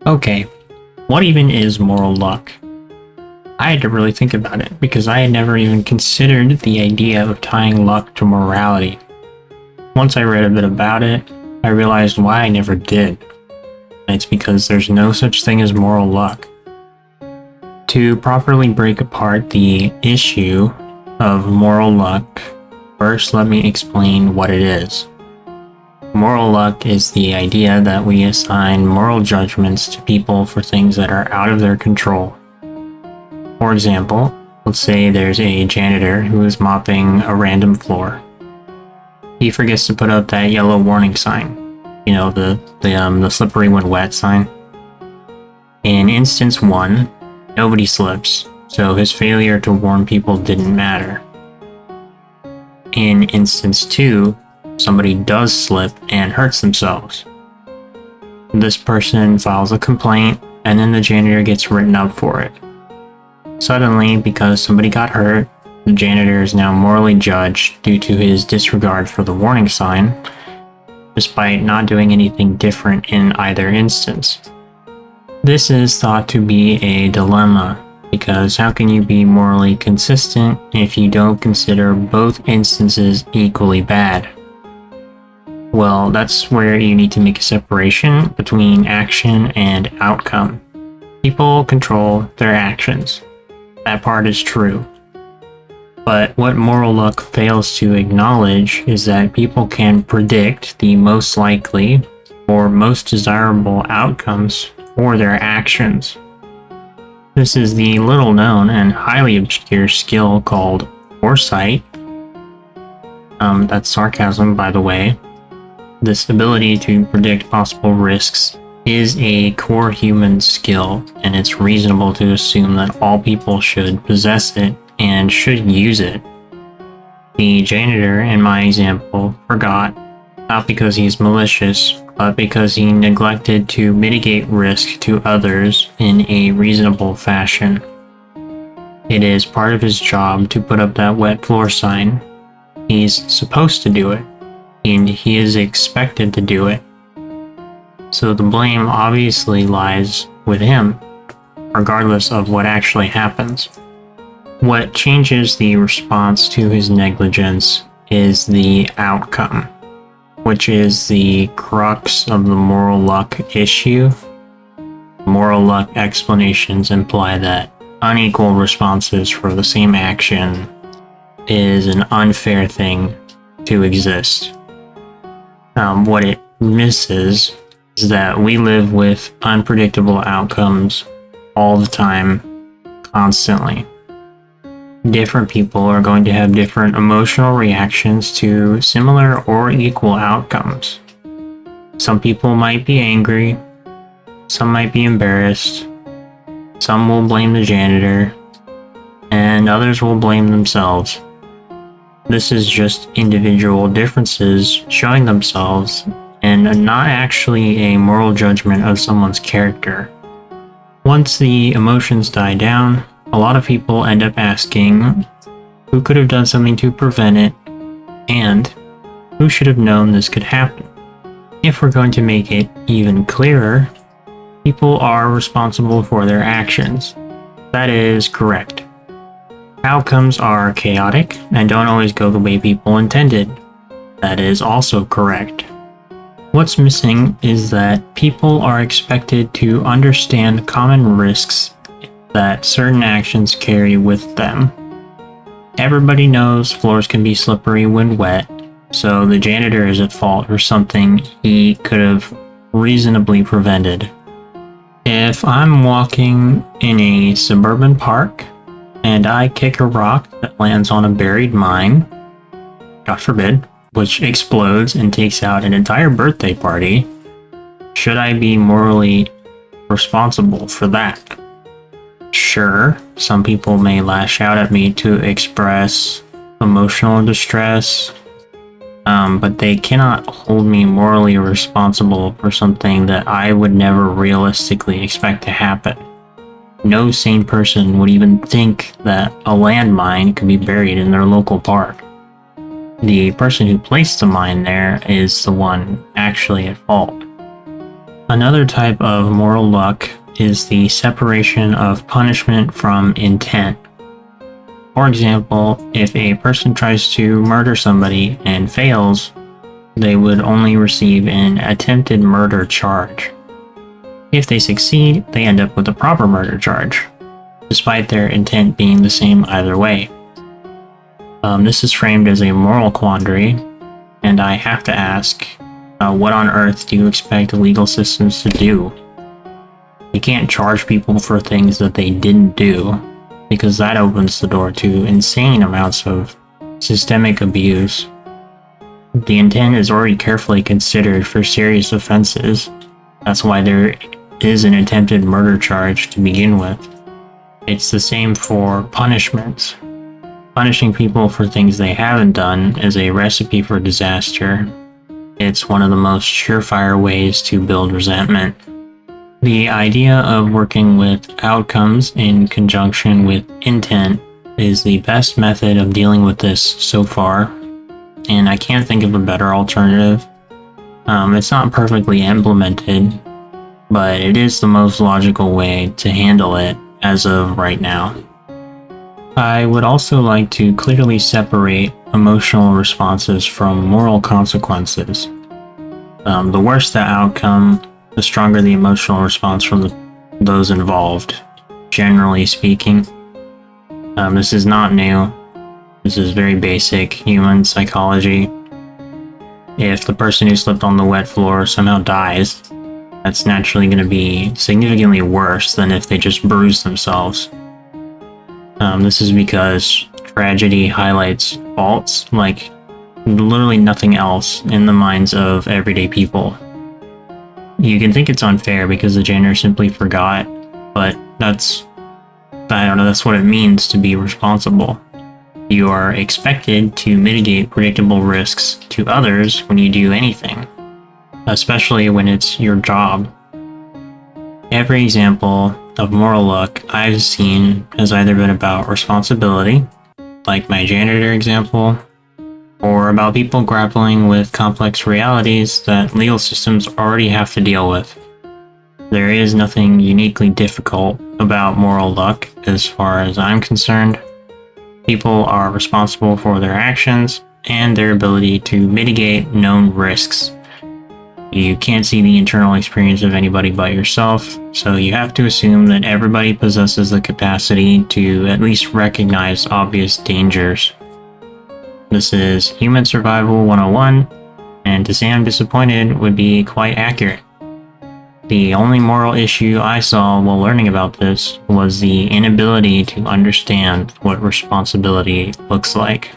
Okay, what even is moral luck? I had to really think about it because I had never even considered the idea of tying luck to morality. Once I read a bit about it, I realized why I never did. It's because there's no such thing as moral luck. To properly break apart the issue of moral luck, first let me explain what it is. Moral luck is the idea that we assign moral judgments to people for things that are out of their control. For example, let's say there's a janitor who is mopping a random floor. He forgets to put up that yellow warning sign. You know, the slippery when wet sign. In instance 1, nobody slips, so his failure to warn people didn't matter. In instance 2, somebody does slip and hurts themselves. This person files a complaint, and then the janitor gets written up for it. Suddenly, because somebody got hurt, the janitor is now morally judged due to his disregard for the warning sign, despite not doing anything different in either instance. This is thought to be a dilemma, because how can you be morally consistent if you don't consider both instances equally bad? Well, that's where you need to make a separation between action and outcome. People control their actions. That part is true. But what moral luck fails to acknowledge is that people can predict the most likely or most desirable outcomes for their actions. This is the little known and highly obscure skill called foresight. That's sarcasm, by the way. This ability to predict possible risks is a core human skill, and it's reasonable to assume that all people should possess it and should use it. The janitor in my example forgot, not because he's malicious, but because he neglected to mitigate risk to others in a reasonable fashion. It is part of his job to put up that wet floor sign. He's supposed to do it, and he is expected to do it. So the blame obviously lies with him, regardless of what actually happens. What changes the response to his negligence is the outcome, which is the crux of the moral luck issue. Moral luck explanations imply that unequal responses for the same action is an unfair thing to exist. What it misses is that we live with unpredictable outcomes all the time, constantly. Different people are going to have different emotional reactions to similar or equal outcomes. Some people might be angry, some might be embarrassed, some will blame the janitor, and others will blame themselves. This is just individual differences showing themselves and not actually a moral judgment of someone's character. Once the emotions die down, a lot of people end up asking who could have done something to prevent it, and who should have known this could happen. If we're going to make it even clearer, people are responsible for their actions. That is correct. Outcomes are chaotic and don't always go the way people intended. That is also correct. What's missing is that people are expected to understand common risks that certain actions carry with them. Everybody knows floors can be slippery when wet, so the janitor is at fault for something he could have reasonably prevented. If I'm walking in a suburban park and I kick a rock that lands on a buried mine, God forbid, which explodes and takes out an entire birthday party, should I be morally responsible for that? Sure, some people may lash out at me to express emotional distress, but they cannot hold me morally responsible for something that I would never realistically expect to happen. No sane person would even think that a landmine could be buried in their local park. The person who placed the mine there is the one actually at fault. Another type of moral luck is the separation of punishment from intent. For example, if a person tries to murder somebody and fails, they would only receive an attempted murder charge. If they succeed, they end up with a proper murder charge, despite their intent being the same either way. This is framed as a moral quandary, and I have to ask, what on earth do you expect legal systems to do? You can't charge people for things that they didn't do, because that opens the door to insane amounts of systemic abuse. The intent is already carefully considered for serious offenses. That's why there is an attempted murder charge to begin with. It's the same for punishments. Punishing people for things they haven't done is a recipe for disaster. It's one of the most surefire ways to build resentment. The idea of working with outcomes in conjunction with intent is the best method of dealing with this so far, and I can't think of a better alternative. It's not perfectly implemented, but it is the most logical way to handle it as of right now. I would also like to clearly separate emotional responses from moral consequences. The worse the outcome, the stronger the emotional response from those involved, generally speaking. This is not new. This is very basic human psychology. If the person who slipped on the wet floor somehow dies, that's naturally going to be significantly worse than if they just bruised themselves. This is because tragedy highlights faults like literally nothing else in the minds of everyday people. You can think it's unfair because the janitor simply forgot, but that's what it means to be responsible. You are expected to mitigate predictable risks to others when you do anything, especially when it's your job. Every example of moral luck I've seen has either been about responsibility, like my janitor example, or about people grappling with complex realities that legal systems already have to deal with. There is nothing uniquely difficult about moral luck as far as I'm concerned. People are responsible for their actions and their ability to mitigate known risks. You can't see the internal experience of anybody but yourself, so you have to assume that everybody possesses the capacity to at least recognize obvious dangers. This is Human Survival 101, and to say I'm disappointed would be quite accurate. The only moral issue I saw while learning about this was the inability to understand what responsibility looks like.